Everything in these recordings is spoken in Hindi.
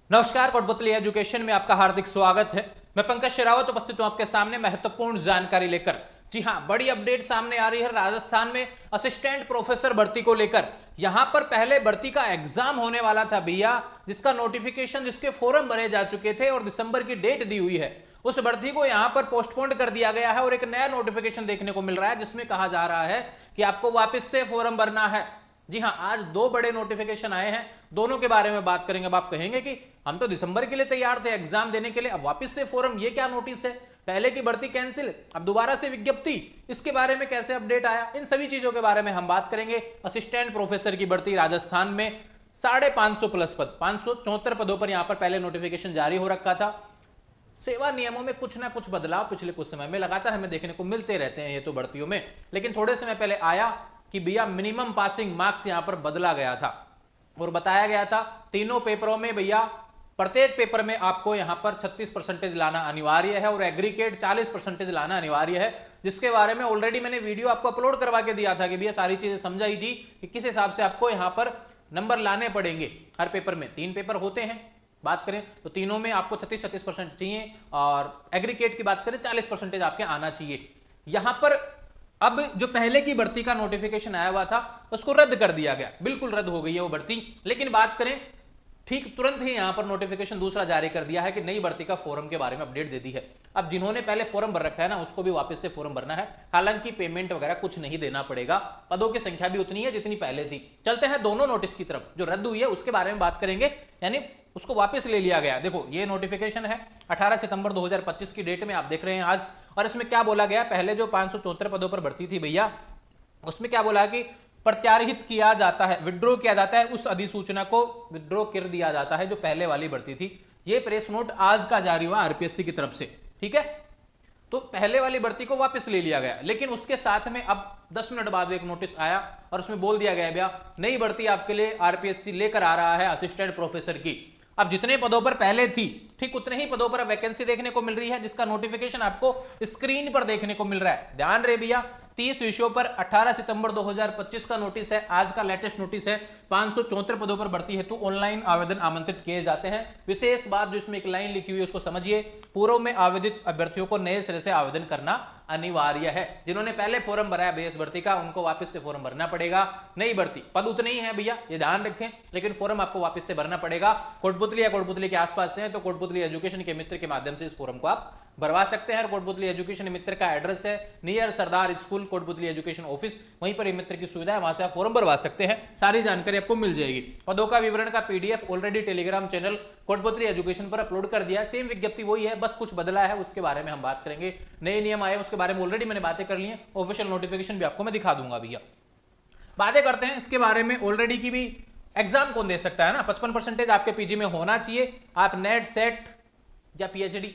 नमस्कार, कोटपुतली एजुकेशन में आपका हार्दिक स्वागत है। मैं पंकज शेरावत उपस्थित हूं आपके सामने महत्वपूर्ण जानकारी लेकर। जी हां, बड़ी अपडेट सामने आ रही है राजस्थान में असिस्टेंट प्रोफेसर भर्ती को लेकर। यहां पर पहले भर्ती का एग्जाम होने वाला था भैया, जिसका नोटिफिकेशन, जिसके फॉर्म भरे जा चुके थे और दिसंबर की डेट दी हुई है। उस भर्ती को यहां पर पोस्टपोन कर दिया गया है और एक नया नोटिफिकेशन देखने को मिल रहा है, जिसमें कहा जा रहा है कि आपको वापस से फॉर्म भरना है। जी हां, आज दो बड़े नोटिफिकेशन आए हैं, दोनों के बारे में बात करेंगे। अब आप कहेंगे कि हम तो दिसंबर के लिए तैयार थे एग्जाम देने के लिए, अब वापस से फॉर्म, ये क्या नोटिस है? पहले की भर्ती कैंसिल, अब दोबारा से विज्ञप्ति, इसके बारे में कैसे अपडेट आया? इन सभी चीजों के बारे में हम बात करेंगे। असिस्टेंट प्रोफेसर की भर्ती राजस्थान में 550 प्लस पद, 574 पदों पर यहां पर पहले नोटिफिकेशन जारी हो रखा था। सेवा नियमों में कुछ ना कुछ बदलाव पिछले कुछ समय में लगातार हमें देखने को मिलते रहते हैं ये तो भर्तियों में, लेकिन थोड़े समय पहले आया कि भैया मिनिमम पासिंग मार्क्स यहां पर बदला गया था और बताया गया था तीनों पेपरों में भैया प्रत्येक पेपर में आपको यहां पर 36% लाना अनिवार्य है और एग्रीगेट 40% लाना अनिवार्य है, जिसके बारे में ऑलरेडी मैंने वीडियो आपको अपलोड करवा के दिया था कि भैया सारी चीजें समझाई थी कि किस हिसाब से आपको यहां पर नंबर लाने पड़ेंगे। हर पेपर में 3 पेपर होते हैं, बात करें तो तीनों में आपको 36% चाहिए और एग्रीगेट की बात करें 40% आपके आना चाहिए। यहां पर अब जो पहले की भर्ती का नोटिफिकेशन आया हुआ था उसको रद्द कर दिया गया, बिल्कुल रद्द हो गई है वो भर्ती। लेकिन बात करें ठीक तुरंत ही यहां पर नोटिफिकेशन दूसरा जारी कर दिया है कि नई भर्ती का फॉर्म के बारे में अपडेट दे दी है। अब जिन्होंने पहले फॉर्म भर रखा है ना, उसको भी वापस से फॉर्म भरना है। हालांकि पेमेंट वगैरह कुछ नहीं देना पड़ेगा, पदों की संख्या भी उतनी है जितनी पहले थी। चलते हैं दोनों नोटिस की तरफ। जो रद्द हुई है उसके बारे में बात करेंगे, यानी उसको वापस ले लिया गया। देखो ये नोटिफिकेशन है 18 सितंबर 2025 की डेट में आप देख रहे हैं आज, और इसमें क्या बोला गया, पहले जो 574 पदों पर भर्ती थी भैया, उसमें क्या बोला कि प्रत्यारित किया जाता है, विड्रॉ किया जाता है, उस अधिसूचना को विड्रॉ कर दिया जाता है जो पहले वाली भर्ती थी। ये प्रेस नोट आज का जारी हुआ आरपीएससी की तरफ से, ठीक है। तो पहले वाली भर्ती को वापस ले लिया गया, लेकिन उसके साथ में अब 10 मिनट बाद एक नोटिस आया और उसमें बोल दिया गया भैया नई भर्ती आपके लिए आरपीएससी लेकर आ रहा है असिस्टेंट प्रोफेसर की। अब जितने पदों पर पहले थी ठीक उतने ही पदों पर वैकेंसी देखने को मिल रही है, जिसका नोटिफिकेशन आपको स्क्रीन पर देखने को मिल रहा है। ध्यान रहे भैया, 30 विषयों पर 18 सितंबर 2025 का नोटिस है, आज का लेटेस्ट नोटिस है। 574 पदों पर भर्ती हेतु ऑनलाइन आवेदन आमंत्रित किए जाते हैं। विशेष बात जो इसमें एक लाइन लिखी हुई है उसको समझिए, पूर्व में आवेदित अभ्यर्थियों को नए सिरे से आवेदन करना अनिवार्य है। जिन्होंने पहले फॉर्म भरा है बेस भर्ती का, उनको वापस से फॉर्म भरना पड़ेगा। नई भर्ती पद उतने ही है भैया, ये ध्यान रखें, लेकिन फॉर्म आपको वापस से भरना पड़ेगा। कोटपुतली या कोटपुतली के आसपास से हैं तो कोटपुतली एजुकेशन के मित्र के माध्यम से इस फॉर्म को आप भरवा सकते हैं। कोटपुतली एजुकेशन मित्र का एड्रेस है नियर सरदार स्कूल, कोटपुतली एजुकेशन ऑफिस, वहीं पर मित्र की सुविधा है, वहां से आप फॉर्म भरवा सकते हैं। सारी जानकारी आपको मिल जाएगी। पदों का विवरण का PDF already Telegram channel Kotputli education पर अपलोड कर दिया है। सेम विज्ञप्ति वही है, बस कुछ बदला है, उसके बारे में हम बात करेंगे। नए नियम आए उसके बारे में ऑलरेडी मैंने बातें कर ली हैं, ऑफिशियल नोटिफिकेशन भी आपको मैं दिखा दूंगा भैया। बातें करते हैं इसके बारे में। ऑलरेडी की भी एग्जाम कौन दे सकता है ना, 55% आपके पीजी में होना चाहिए। आप नेट सेट या पीएचडी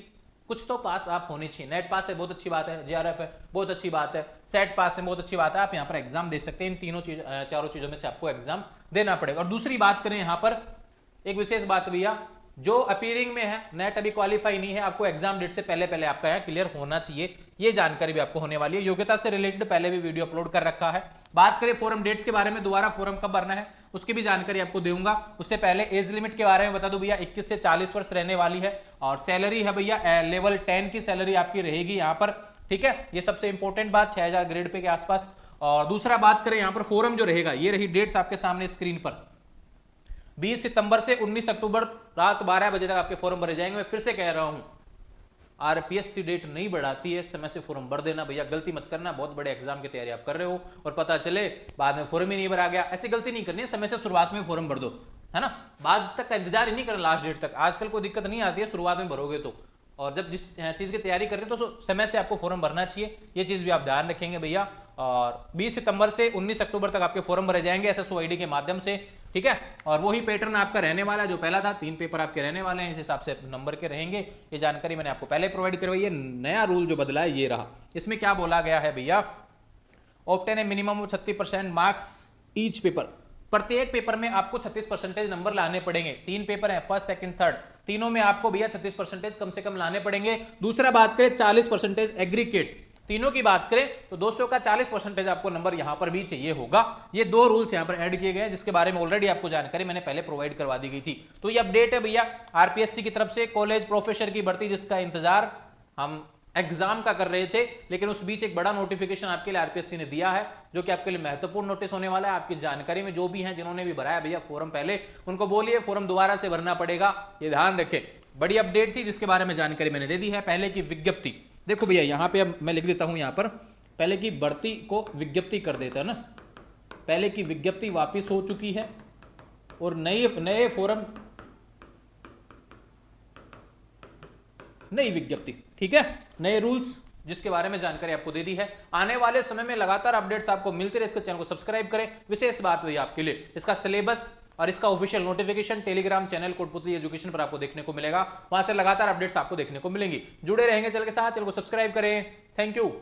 कुछ तो पास आप होने चाहिए। नेट पास है बहुत अच्छी बात है, जेआरएफ है बहुत अच्छी बात है, सेट पास है बहुत अच्छी बात है, आप यहाँ पर एग्जाम दे सकते हैं। इन तीनों चारों चीजों में से आपको एग्जाम देना पड़ेगा। और दूसरी बात करें यहाँ पर एक विशेष बात भैया, जो अपीयरिंग में है, नेट अभी क्वालिफाई नहीं है, आपको एग्जाम डेट से पहले पहले आपका यहाँ क्लियर होना चाहिए। ये जानकारी भी आपको होने वाली है। योग्यता से रिलेटेड पहले भी वीडियो अपलोड कर रखा है। बात करें फॉर्म डेट्स के बारे में, दोबारा फॉर्म कब भरना है उसकी भी जानकारी आपको दूंगा। उससे पहले एज लिमिट के बारे में बता दूं भैया, 21 से 40 वर्ष रहने वाली है। और सैलरी है भैया लेवल 10 की सैलरी आपकी रहेगी यहाँ पर, ठीक है। ये सबसे इंपॉर्टेंट बात, 6000 ग्रेड पे के आसपास। और दूसरा बात करें यहाँ पर फॉर्म जो रहेगा, ये रही डेट्स आपके सामने स्क्रीन पर, 20 सितंबर से 19 अक्टूबर रात 12 बजे तक आपके फॉर्म भरे जाएंगे। मैं फिर से कह रहा हूं, आरपीएससी डेट नहीं बढ़ाती है, समय से फॉर्म भर देना भैया, गलती मत करना। बहुत बड़े एग्जाम की तैयारी आप कर रहे हो और पता चले बाद में फॉर्म ही नहीं भरा गया, ऐसी गलती नहीं करनी है। समय से शुरुआत में फॉर्म भर दो, है ना, बाद तक का इंतजार ही नहीं करना लास्ट डेट तक। आजकल कोई दिक्कत नहीं आती है शुरुआत में भरोगे तो, और जब जिस चीज की तैयारी कर रहे हो तो समय से आपको फॉर्म भरना चाहिए, ये चीज भी आप ध्यान रखेंगे भैया। और 20 सितंबर से 19 अक्टूबर तक आपके फॉर्म भरे जाएंगे एसएसओआईडी के माध्यम से, ठीक है। और वही पैटर्न आपका रहने वाला है जो पहला था, 3 पेपर आपके रहने वाले हैं, इस हिसाब से नंबर के रहेंगे। ये जानकारी मैंने आपको पहले प्रोवाइड करवाई है। नया रूल जो बदला है ये रहा। इसमें क्या बोला गया है भैया, obtain a minimum 36% marks each paper, प्रत्येक पेपर में आपको 36% नंबर लाने पड़ेंगे। 3 पेपर है, फर्स्ट सेकंड थर्ड, तीनों में आपको भैया 36% कम से कम लाने पड़ेंगे। दूसरा बात करें 40% एग्रीगेट, तीनों की बात करें तो 200 का 40% आपको नंबर यहां पर भी चाहिए होगा। ये 2 रूल्स यहां पर ऐड किए गए हैं, जिसके बारे में ऑलरेडी आपको जानकारी मैंने पहले प्रोवाइड करवा दी गई थी। तो ये अपडेट है भैया आरपीएससी की तरफ से, कॉलेज प्रोफेसर की भर्ती जिसका इंतजार हम एग्जाम का कर रहे थे, लेकिन उस बीच एक बड़ा नोटिफिकेशन आपके लिए आरपीएससी ने दिया है, जो कि आपके लिए महत्वपूर्ण नोटिस होने वाला है। आपकी जानकारी में जो भी हैं जिन्होंने भी भरा है भैया फॉर्म पहले, उनको बोलिए फॉर्म दोबारा से भरना पड़ेगा, ये ध्यान रखें। बड़ी अपडेट थी जिसके बारे में जानकारी मैंने दे दी है। पहले की विज्ञप्ति देखो भैया, यहां पे अब मैं लिख देता हूं, यहां पर पहले की भर्ती को विज्ञप्ति कर देता है ना, पहले की विज्ञप्ति वापिस हो चुकी है और नए फॉर्म, नई विज्ञप्ति, ठीक है, नए रूल्स जिसके बारे में जानकारी आपको दे दी है। आने वाले समय में लगातार अपडेट्स आपको मिलते रहे, इसके चैनल को सब्सक्राइब करें। विशेष बात हुई आपके लिए, इसका सिलेबस और इसका official notification Telegram channel Kotputli education पर आपको देखने को मिलेगा, वहां से लगातार अपडेट्स आपको देखने को मिलेंगी। जुड़े रहेंगे चैनल के साथ, चैनल को सब्सक्राइब करें। Thank you.